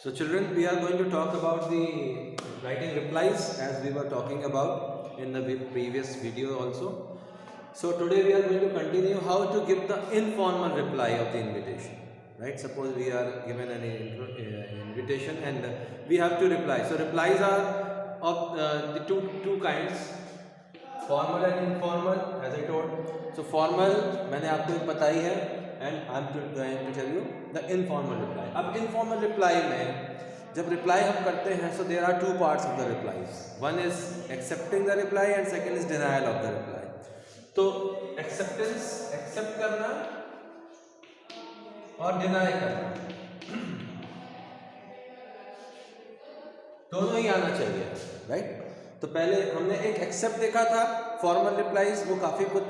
So children, we are going to talk about the writing replies as we were talking about in the previous video also. So today we are going to continue how to give the informal reply of the invitation. Right? Suppose we are given an invitation and we have to reply. So replies are of the two kinds, formal and informal, as I told. So formal मैंने आपको बताई है and I'm going to tell you the informal reply. अब informal reply में जब reply हम करते हैं, so there are two parts of the replies. One is accepting the reply and second is denial of the reply. तो acceptance, accept करना और deny करना दोनों ही आना चाहिए, राइट? तो पहले हमने एक एक्सेप्ट देखा था, फॉर्मल रिप्लाईज वो काफ़ी कुछ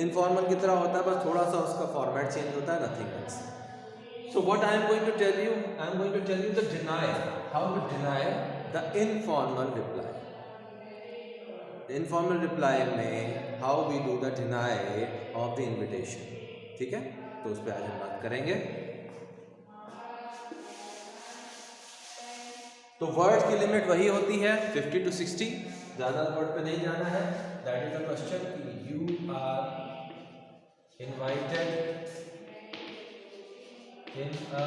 इनफॉर्मल की तरह होता है, बस थोड़ा सा उसका फॉर्मेट चेंज होता है, nothing else. So what I am going to tell you, I am going to tell you the denial, how to deny the informal reply. The informal reply में how we do the denial of the invitation. ठीक है, तो उस पर आज हम बात करेंगे. तो वर्ड की लिमिट वही होती है 50 to 60, ज़्यादा वर्ड पे नहीं जाना है. दैट इज द क्वेश्चन कि you are invited in a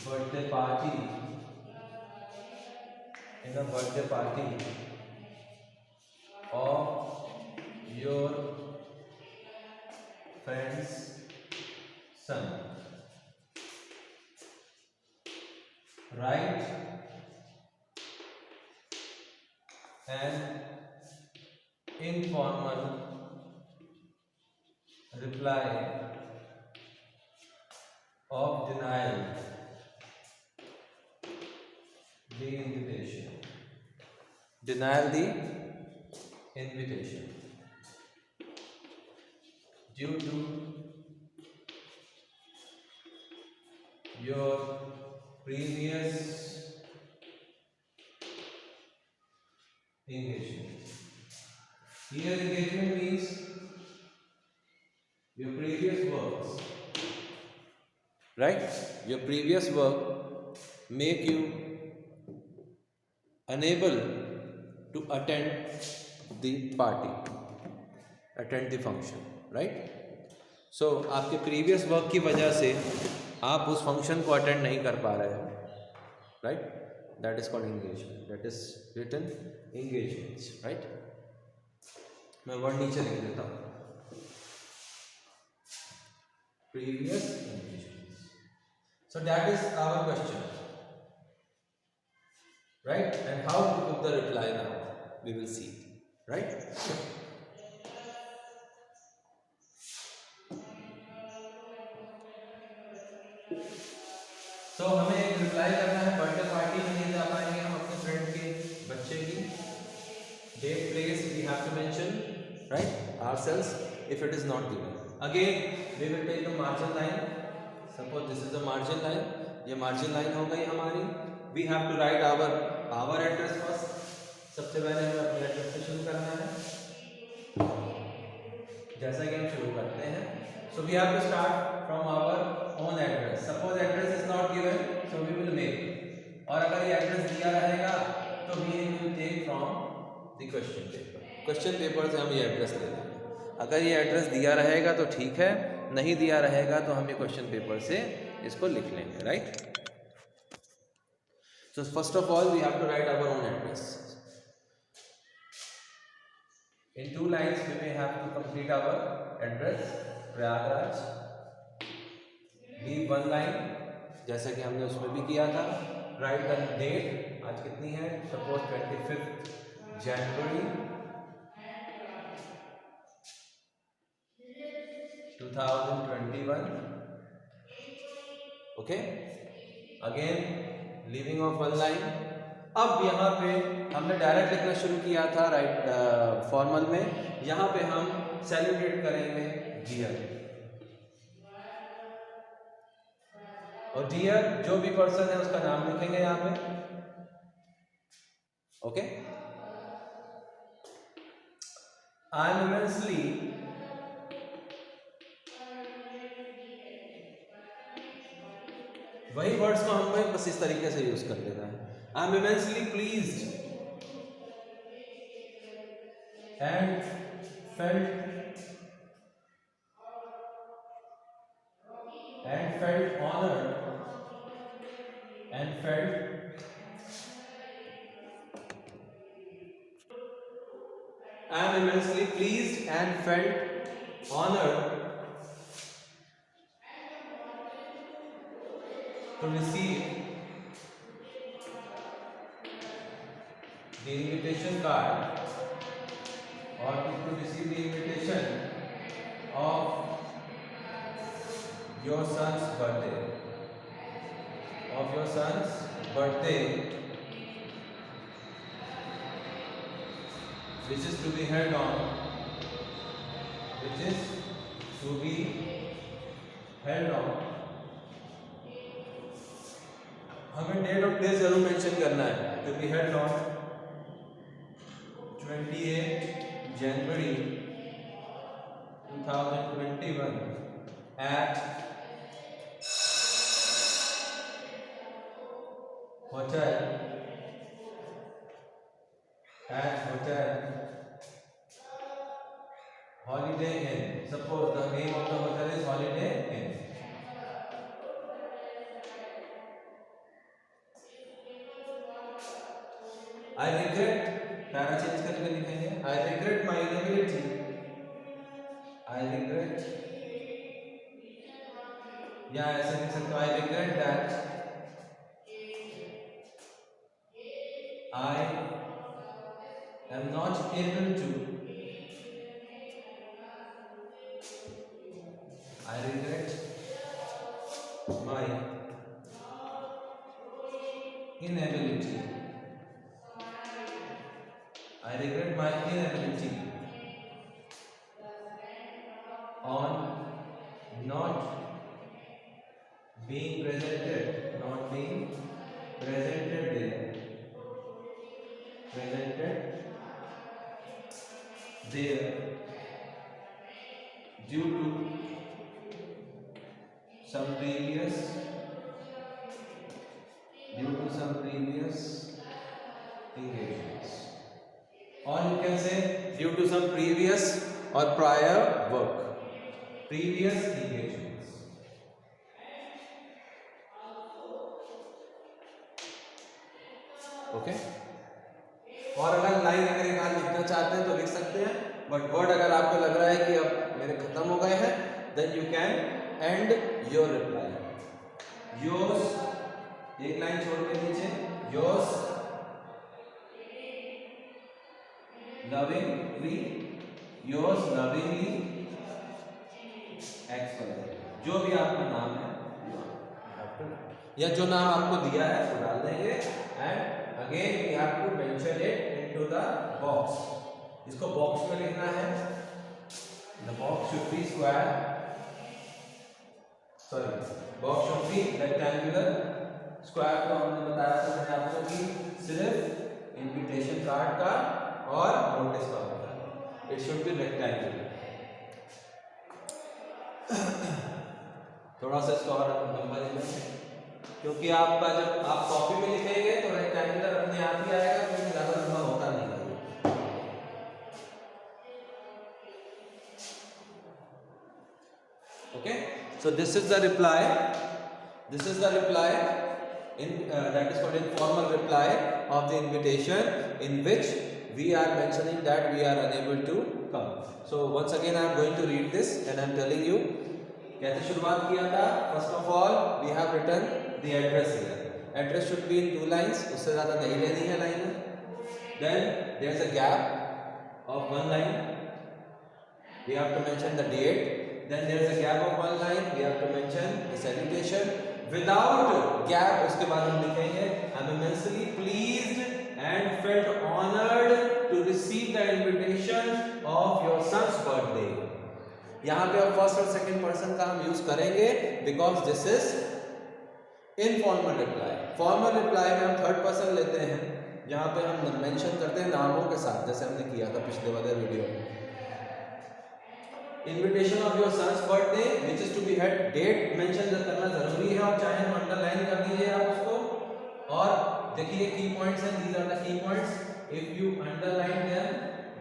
birthday party, in a birthday party of your friend's son. Write an informal reply of denial the invitation. Denial the invitation due to your previous engagement. Here engagement means your previous works, right? Your previous work make you unable to attend the party, attend the function, right? So आपके previous work की वजह से आप उस function को attend नहीं कर पा रहे हो, right? That is called engagement, that is written engagements, right? मैं वर्ड नीचे लिख देता हूँ, previous engagements. So that is our question, right? And how to give the reply now we will see, right? तो हमें एक रिप्लाई करना है, बर्थडे पार्टी में नहीं जा पाएंगे हम अपने फ्रेंड के बच्चे की. Date place we have to mention, right, ourselves if it is not given. Again we will take the margin line. Suppose this is the margin line, ये मार्जिन लाइन हो गई हमारी. We have to write our address first. सबसे पहले हमें अपने address से शुरू करना है, जैसा कि हम शुरू करते हैं. So we have to start from our own address. Suppose address is not given, so we will make. और अगर ये एड्रेस दिया रहेगा तो we will take from the question paper. Question paper से हम ये एड्रेस ले लेंगे. अगर ये एड्रेस दिया रहेगा तो ठीक है, नहीं दिया रहेगा तो हम ये क्वेश्चन पेपर से इसको लिख लेंगे, right? So first of all we have to write our own address. In 2 lines we may have to complete our address. Prayagraj. Leave 1 line, जैसा कि हमने उसमें भी किया था. राइट द डेट, आज कितनी है? Suppose 25 January 2021. Okay, again leaving of 1 line. अब यहाँ पे हमने डायरेक्ट लिखना शुरू किया था, राइट, फॉर्मल में. यहाँ पे हम सेलिब्रेट करेंगे डियर. और डियर जो भी पर्सन है उसका नाम लिखेंगे यहाँ पे, ओके? आई एम इमेंसली वही वर्ड्स को हमें बस इस तरीके से यूज कर लेना है। आई am immensely pleased and felt honored and felt I am immensely pleased and felt honored to receive the invitation card or to receive the invitation of your son's birthday, which is to be held on, हमें date और place जरूर mention करना है। to be held on 28 January 2021 at Hotel Holiday Inn. Suppose the name of the hotel is Holiday Inn. I regret, para change करके लिखेंगे। I regret my inability. या ऐसे लिख सकते हो I regret that I am not able to. I regret my inability. I regret my inability on not being presented there due to some previous engagements, or you can say due to some previous or prior work, previous engagements. Okay और अगर line अगर एक आध लिखना चाहते हैं तो लिख सकते हैं, बट वर्ड अगर आपको लग रहा है कि अब मेरे खत्म हो गए हैं, then you can end your reply. Yours एक लाइन छोड़ के नीचे, योर्स लविंगली एक्स, जो भी आपका नाम है या जो नाम आपको दिया है वो डाल देंगे। And again we have to mention it into the box. इसको बॉक्स में लिखना है। The box should be square, box should be rectangular. Square तो हमने बताया था मैंने आपको कि सिर्फ इनविटेशन कार्ड का और नोटिस का होता है। It should be rectangular. थोड़ा सा इसको और लंबा लिखेंगे, क्योंकि आपका जब आप कॉपी में लिखेंगे तो रेक्टेंगुलर अपने आप ही आएगा, क्योंकि ज्यादा लंबा होता नहीं है। Okay, so this is the reply in that is called informal reply of the invitation, in which we are mentioning that we are unable to come. So once again I am going to read this and I am telling you कैसे शुरुआत किया था। First of all we have written the address here. Address should be in 2 lines, उससे ज्यादा नहीं लेनी है line में। Then there is a gap of 1 line, we have to mention the date. Then there is a gap of 1 line, we have to mention the salutation. Without gap उसके बाद हम लिखेंगे I am immensely pleased and felt honoured to receive the invitation of your son's birthday. यहाँ पे अब first और second person का हम यूज करेंगे because this is informal reply. Formal reply में हम थर्ड पर्सन लेते हैं, जहाँ पे हम मेंशन करते हैं नामों के साथ, जैसे हमने किया था पिछले वाले वीडियो में। Invitation of your son's birthday which is to be held, date mention करना जरूरी है, और चाहे हम अंडरलाइन देखिए की पॉइंट्स हैं, these are the key points. If you underline them,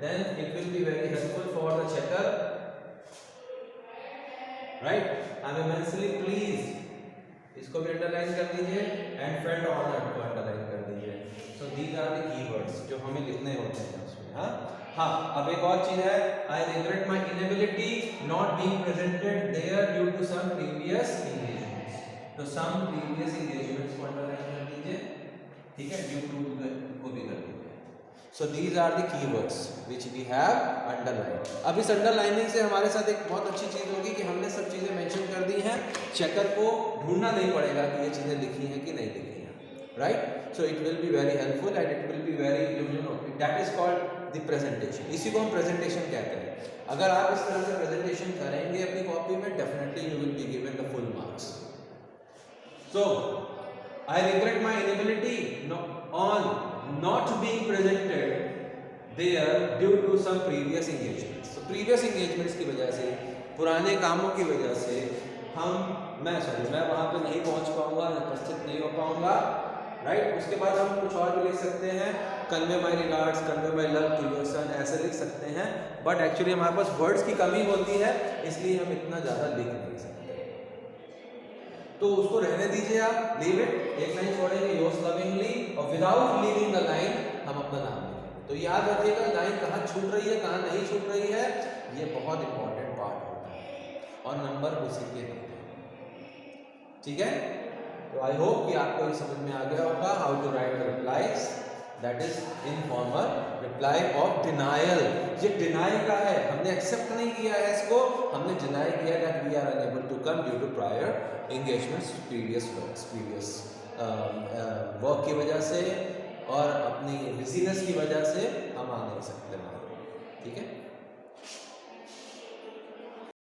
then it will be very helpful for the checker. Right? I am immensely pleased. इसको भी अंडरलाइन कर दीजिए एंड फेल्ट ऑनर्ड को अंडरलाइन कर दीजिए. So these are the keywords जो हमें लिखने होते हैं उसमें. हाँ, अब एक और चीज है, I regret my inability not being presented there due to some previous engagements. तो सम प्रीवियस एंगेजमेंट्स को अंडरलाइन कर दीजिए, ठीक है, ड्यू टू को भी कर दीजिए. So these are the keywords which we have underlined. अब इस अंडरलाइनिंग से हमारे साथ एक बहुत अच्छी चीज़ होगी कि हमने सब चीज़ें मेंशन कर दी हैं, चेकर को ढूंढना नहीं पड़ेगा कि ये चीज़ें लिखी हैं कि नहीं लिखी हैं, right. So it will be very helpful and it will be very, you know, that is called the presentation. इसी को हम प्रेजेंटेशन कहते हैं. अगर आप इस तरह से प्रेजेंटेशन करेंगे अपनी कॉपी में, definitely you will be given the full marks. So I regret my inability on not being presented there due to some previous engagements. So previous engagements की वजह से, पुराने कामों की वजह से मैं वहाँ पे नहीं पहुँच पाऊँगा, उपस्थित नहीं हो पाऊँगा, राइट. उसके बाद हम कुछ और भी लिख सकते हैं, convey my regards, convey my love to your son, ऐसे लिख सकते हैं. बट एक्चुअली हमारे पास वर्ड्स की कमी होती है, इसलिए हम इतना ज़्यादा लिख नहीं सकते. तो उसको रहने दीजिए आप, लीव इट. एक लाइन छोड़ेंगे, योर्स लविंगली, और विदाउट लीविंग द लाइन हम अपना नाम लिखेंगे. तो याद रखिएगा लाइन कहाँ छूट रही है, कहाँ नहीं छूट रही है, ये बहुत इंपॉर्टेंट पार्ट होता है और नंबर उसी के होते हैं, ठीक है. तो आई होप कि आपको ये समझ में आ गया होगा how to write the replies. That is informal reply of denial. ये डिनाई का है, हमने एक्सेप्ट नहीं किया है इसको, हमने डिनाई किया that we are unable to come due to prior engagements, previous work की वजह से और अपनी बिजीनेस की वजह से हम आ नहीं सकते.